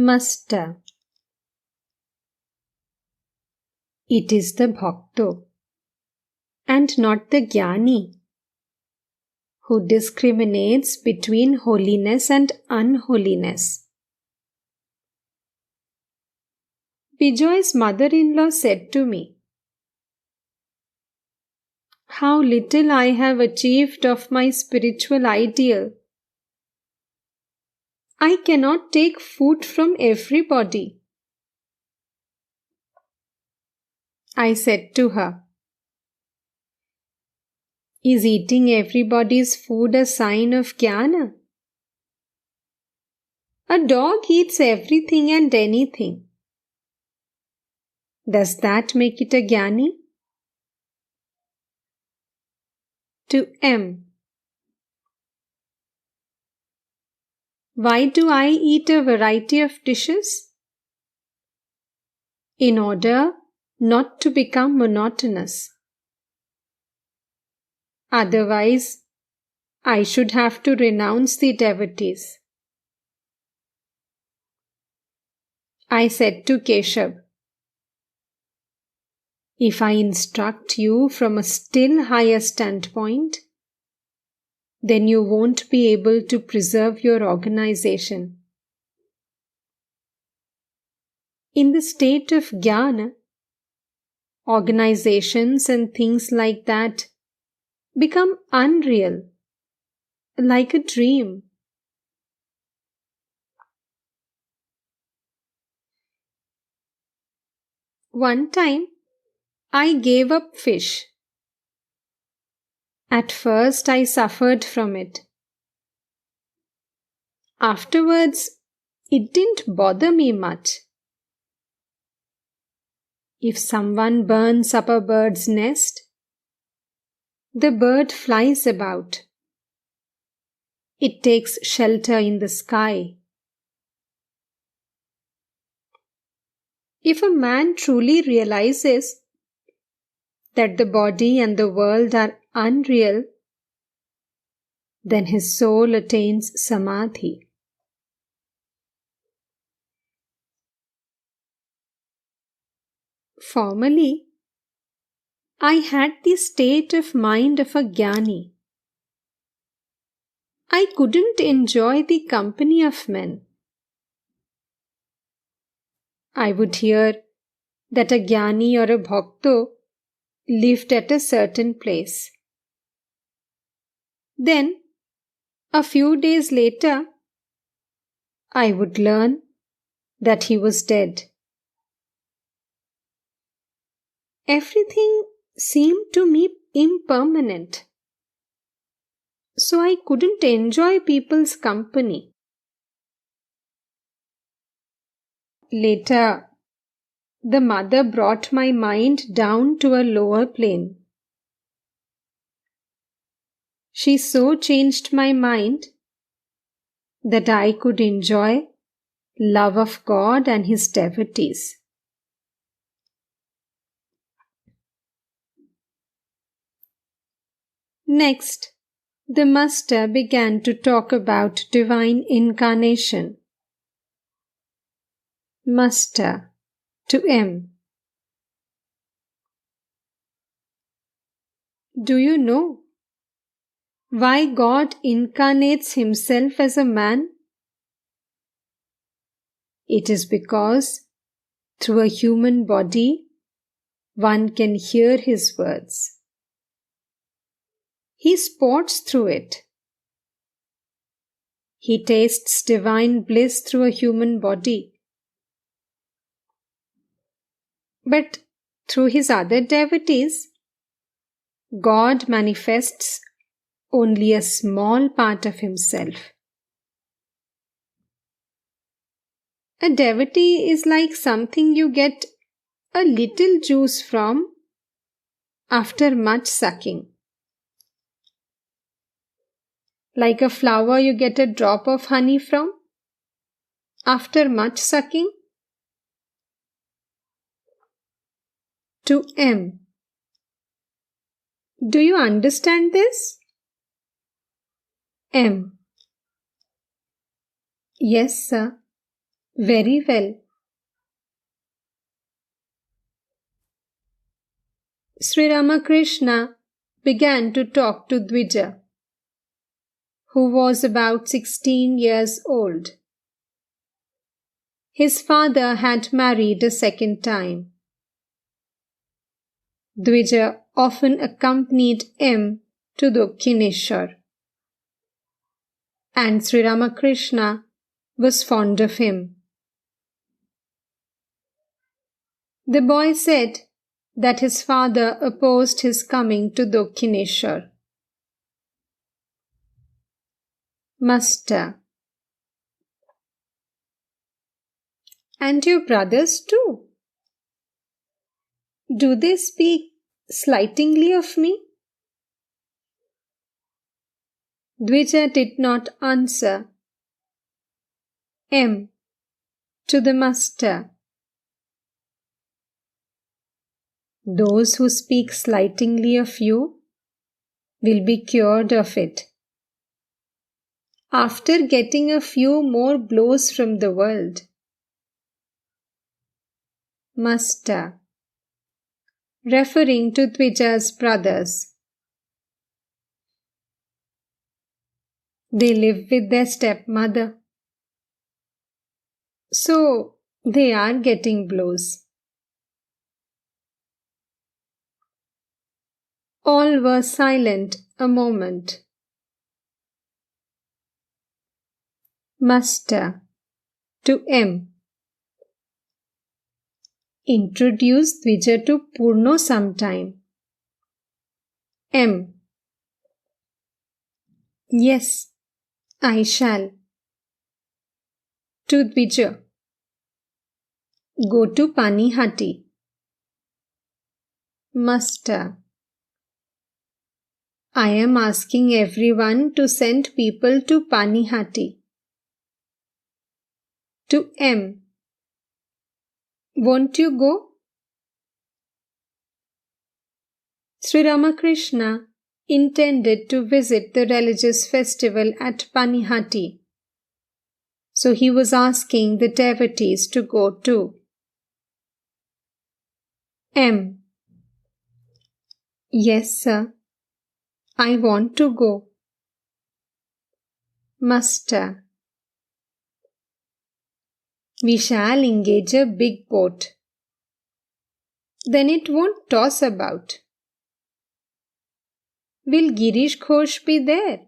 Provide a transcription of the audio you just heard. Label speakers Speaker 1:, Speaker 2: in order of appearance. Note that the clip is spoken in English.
Speaker 1: Master. It is the bhakto and not the jnani who discriminates between holiness and unholiness. Bijoy's mother-in-law said to me, "How little I have achieved of my spiritual ideal. I cannot take food from everybody." I said to her, "Is eating everybody's food a sign of jnana? A dog eats everything and anything. Does that make it a jnani?" To M. Why do I eat a variety of dishes? In order not to become monotonous. Otherwise, I should have to renounce the devotees. I said to Keshav, "If I instruct you from a still higher standpoint, then you won't be able to preserve your organization. In the state of jnana, organizations and things like that become unreal, like a dream." One time, I gave up fish. At first, I suffered from it. Afterwards, it didn't bother me much. If someone burns up a bird's nest, the bird flies about. It takes shelter in the sky. If a man truly realizes that the body and the world are unreal, then his soul attains samadhi. Formerly, I had the state of mind of a jnani. I couldn't enjoy the company of men. I would hear that a jnani or a bhakto lived at a certain place. Then, a few days later, I would learn that he was dead. Everything seemed to me impermanent, so I couldn't enjoy people's company. Later, the mother brought my mind down to a lower plane. She so changed my mind that I could enjoy love of God and His devotees. Next, the master began to talk about divine incarnation. Master to M. Do you know why God incarnates Himself as a man? It is because through a human body one can hear His words. He sports through it. He tastes divine bliss through a human body. But through His other devotees, God manifests only a small part of Himself. A devotee is like something you get a little juice from after much sucking. Like a flower you get a drop of honey from after much sucking. To M. Do you understand this? M. Yes, sir. Very well. Sri Ramakrishna began to talk to Dvija, who was about 16 years old. His father had married a second time. Dvija often accompanied him to Dakshineshwar, and Sri Ramakrishna was fond of him. The boy said that his father opposed his coming to Dakshineshwar. Master: And your brothers too? Do they speak slightingly of me? Dvija did not answer. M. To the Master: Those who speak slightingly of you will be cured of it after getting a few more blows from the world. Master, referring to Dvija's brothers: They live with their stepmother, so they are getting blows. All were silent a moment. Master, to M. Introduce Dvija to Purno sometime. M. Yes, I shall. To Dvija. Go to Panihati. Master, I am asking everyone to send people to Panihati. To M. Won't you go? Sri Ramakrishna intended to visit the religious festival at Panihati, so he was asking the devotees to go too. M. Yes, sir. I want to go. Master, we shall engage a big boat. Then it won't toss about. Will Girish Ghosh be there?